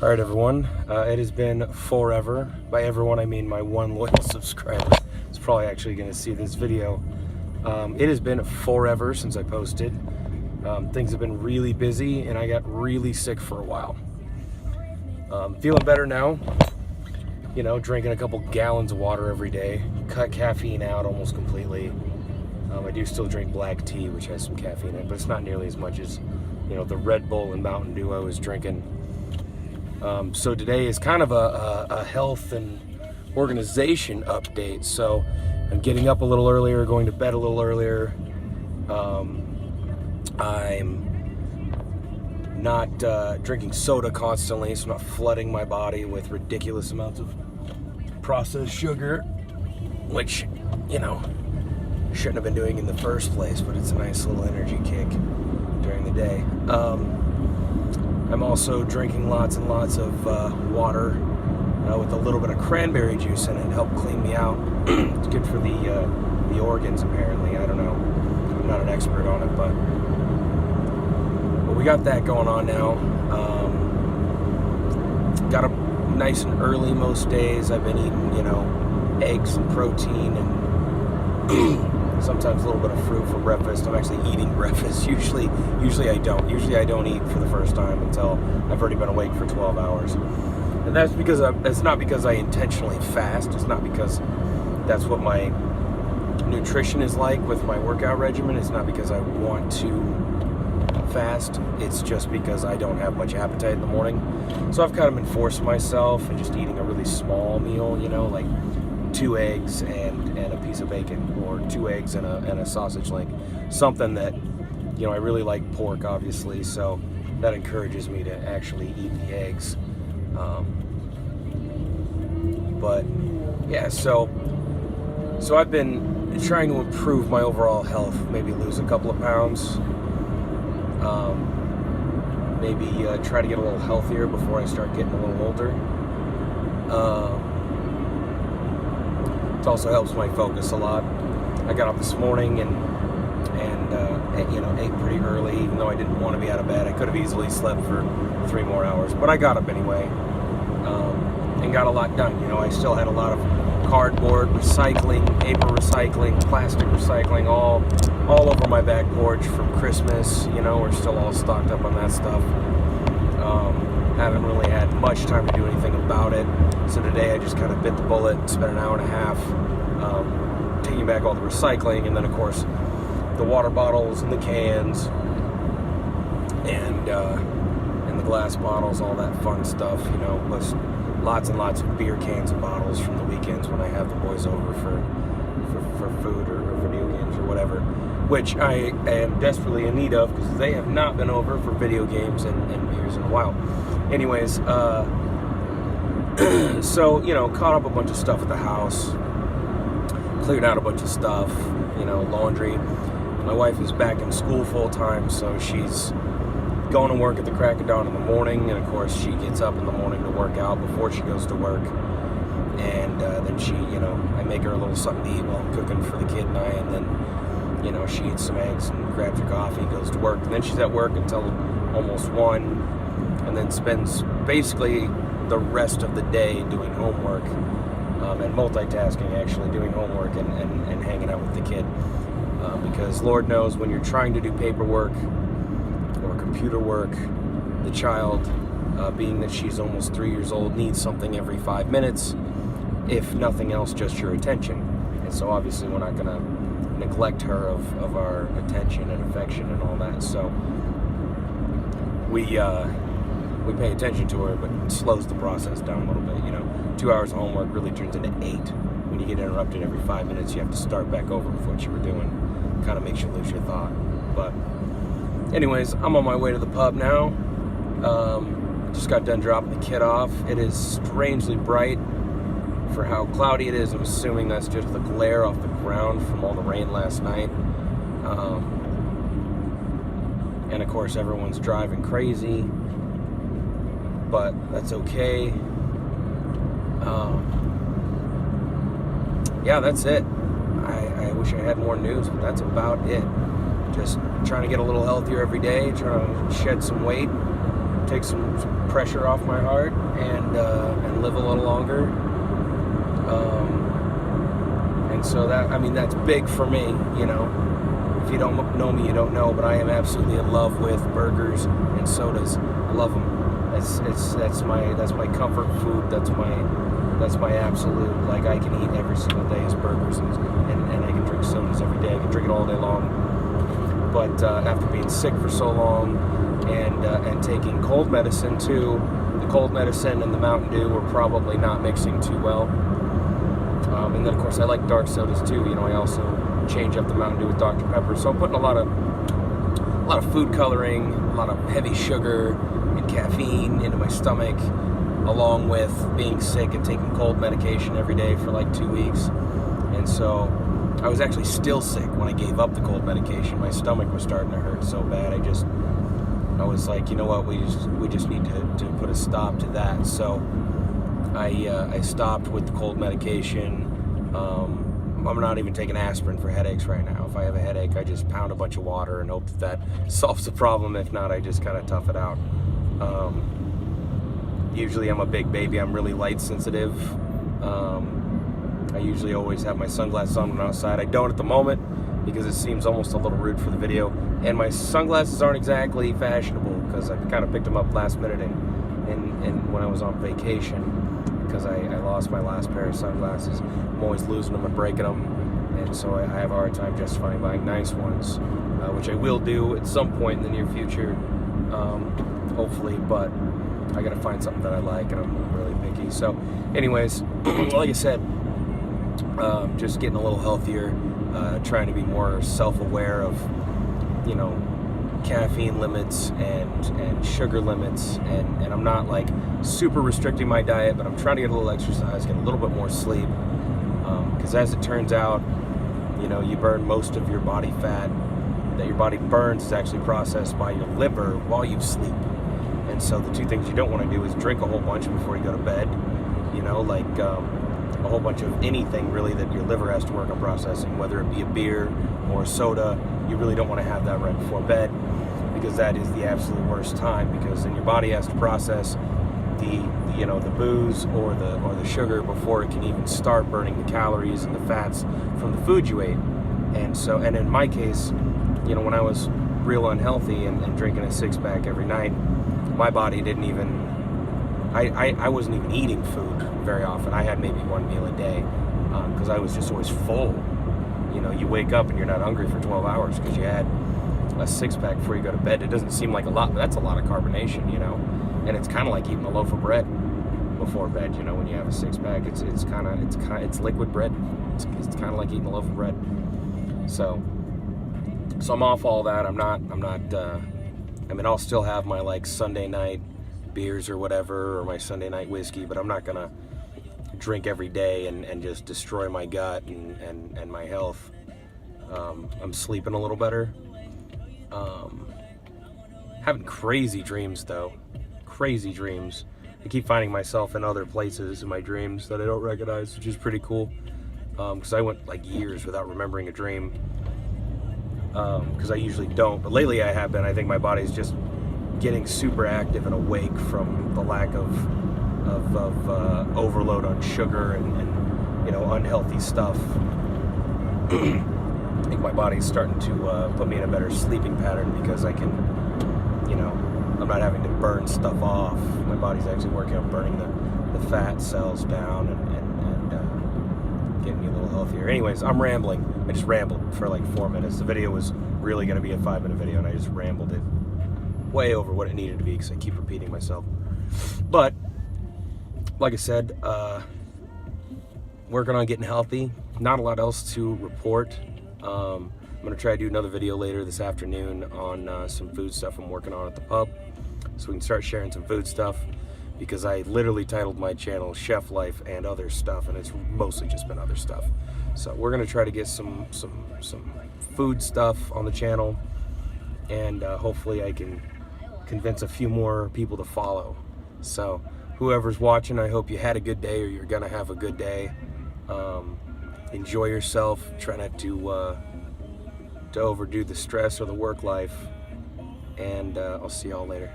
All right, everyone. It has been forever. By everyone, I mean my one loyal subscriber. It's probably actually going to see this video. It has been forever since I posted. Things have been really busy, and I got really sick for a while. Feeling better now. You know, drinking a couple gallons of water every day. Cut caffeine out almost completely. I do still drink black tea, which has some caffeine in it, but it's not nearly as much as, you know, the Red Bull and Mountain Dew I was drinking. So today is kind of a health and organization update. So I'm getting up a little earlier, going to bed a little earlier. I'm not drinking soda constantly, so I'm not flooding my body with ridiculous amounts of processed sugar, which, you know, shouldn't have been doing in the first place, but it's a nice little energy kick during the day. I'm also drinking lots and lots of water with a little bit of cranberry juice in it. Help clean me out. It's good for the organs, apparently. I don't know. I'm not an expert on it, but we got that going on now. Got up nice and early most days. I've been eating, you know, eggs and protein and sometimes a little bit of fruit for breakfast. I'm actually eating breakfast. Usually I don't. Usually I don't eat for the first time until I've already been awake for 12 hours. And that's because it's not because I intentionally fast. It's not because that's what my nutrition is like with my workout regimen. It's not because I want to fast. It's just because I don't have much appetite in the morning. So I've kind of been forcing myself and just eating a really small meal, you know, like 2 eggs and a piece of bacon, or 2 eggs and a sausage link. Something that, you know, I really like pork, obviously, so that encourages me to actually eat the eggs. But yeah, so I've been trying to improve my overall health, maybe lose a couple of pounds, maybe try to get a little healthier before I start getting a little older. It also helps my focus a lot. I got up this morning and you know, ate pretty early, even though I didn't want to be out of bed. I could have easily slept for 3 more hours, but I got up anyway, and got a lot done. You know, I still had a lot of cardboard recycling, paper recycling, plastic recycling, all over my back porch from Christmas. You know, we're still all stocked up on that stuff. Haven't really had much time to do anything about it. So today I just kind of bit the bullet, spent an hour and a half taking back all the recycling, and then of course the water bottles and the cans and the glass bottles, all that fun stuff, you know, plus lots and lots of beer cans and bottles from the weekends when I have the boys over for food or video games or whatever, which I am desperately in need of because they have not been over for video games and beers in a while. Anyways, so, you know, caught up a bunch of stuff at the house, cleared out a bunch of stuff, you know, laundry. My wife is back in school full time, so she's going to work at the crack of dawn in the morning, and of course she gets up in the morning to work out before she goes to work. And then she, you know, I make her a little something to eat while I'm cooking for the kid and I, and then, you know, she eats some eggs and grabs her coffee, goes to work, and then she's at work until almost 1, and then spends basically the rest of the day doing homework, and multitasking, actually doing homework and hanging out with the kid, because Lord knows when you're trying to do paperwork or computer work, the child, being that she's almost 3 years old, needs something every 5 minutes, if nothing else, just your attention. And so obviously we're not going to neglect her of our attention and affection and all that. So we pay attention to her, but it slows the process down a little bit. You know, 2 hours of homework really turns into 8. When you get interrupted every 5 minutes, you have to start back over with what you were doing. Kind of makes you lose your thought. But anyways, I'm on my way to the pub now. Just got done dropping the kid off. It is strangely bright for how cloudy it is. I'm assuming that's just the glare off the ground from all the rain last night. And of course everyone's driving crazy, but that's okay. Yeah, that's it. I wish I had more news, but that's about it. Just trying to get a little healthier every day, trying to shed some weight, take some pressure off my heart and live a little longer. And so that's big for me, you know. If you don't know me, you don't know, but I am absolutely in love with burgers and sodas. I love them. That's my comfort food. That's my absolute, like, I can eat every single day is burgers, and I can drink sodas every day. I can drink it all day long. But after being sick for so long and taking cold medicine too, the cold medicine and the Mountain Dew were probably not mixing too well. And then of course I like dark sodas too. You know, I also change up the Mountain Dew with Dr. Pepper. So I'm putting a lot of food coloring, a lot of heavy sugar and caffeine into my stomach, along with being sick and taking cold medication every day for like 2 weeks. And so I was actually still sick when I gave up the cold medication. My stomach was starting to hurt so bad. I was like, you know what, we just need to put a stop to that. So I stopped with the cold medication. I'm not even taking aspirin for headaches right now. If I have a headache, I just pound a bunch of water and hope that solves the problem. If not, I just kind of tough it out. Usually I'm a big baby. I'm really light sensitive. I usually always have my sunglasses on when I'm outside. I don't at the moment because it seems almost a little rude for the video. And my sunglasses aren't exactly fashionable because I kind of picked them up last minute and when I was on vacation, because I lost my last pair of sunglasses. I'm always losing them and breaking them, and so I have a hard time justifying buying nice ones, which I will do at some point in the near future, hopefully, but I gotta find something that I like, and I'm really picky. So anyways, like I said, just getting a little healthier, trying to be more self-aware of, you know, caffeine limits and sugar limits, and I'm not like super restricting my diet, but I'm trying to get a little exercise, get a little bit more sleep, because as it turns out, you know, you burn most of your body fat that your body burns is actually processed by your liver while you sleep. And so the two things you don't want to do is drink a whole bunch before you go to bed, you know, like a whole bunch of anything really that your liver has to work on processing, whether it be a beer or a soda. You really don't want to have that right before bed, because that is the absolute worst time, because then your body has to process the booze or the sugar before it can even start burning the calories and the fats from the food you ate. And so, and in my case, you know, when I was real unhealthy and drinking a 6-pack every night, my body didn't even, I wasn't even eating food very often. I had maybe one meal a day, because I was just always full. You know, you wake up and you're not hungry for 12 hours because you had a 6-pack before you go to bed. It doesn't seem like a lot, but that's a lot of carbonation, you know. And it's kind of like eating a loaf of bread before bed, you know. When you have a 6-pack, it's liquid bread. It's kind of like eating a loaf of bread. So I'm off all that. I'm not. I mean, I'll still have my like Sunday night beers or whatever, or my Sunday night whiskey, but I'm not gonna drink every day and just destroy my gut and my health. I'm sleeping a little better. Having crazy dreams though. Crazy dreams. I keep finding myself in other places in my dreams that I don't recognize, which is pretty cool. Because I went like years without remembering a dream. Because I usually don't, but lately I have been. I think my body's just getting super active and awake from the lack of overload on sugar and you know, unhealthy stuff. I think my body's starting to put me in a better sleeping pattern, because I can, you know, I'm not having to burn stuff off. My body's actually working on burning the fat cells down and getting me a little healthier. Anyways, I'm rambling. I just rambled for like 4 minutes. The video was really going to be a 5-minute video, and I just rambled it way over what it needed to be because I keep repeating myself. But like I said, working on getting healthy. Not a lot else to report. I'm going to try to do another video later this afternoon on some food stuff I'm working on at the pub, so we can start sharing some food stuff, because I literally titled my channel Chef Life and Other Stuff, and it's mostly just been other stuff. So we're going to try to get some food stuff on the channel, and hopefully I can convince a few more people to follow. So whoever's watching, I hope you had a good day, or you're going to have a good day. Enjoy yourself. Try not to overdo the stress or the work life, and I'll see y'all later.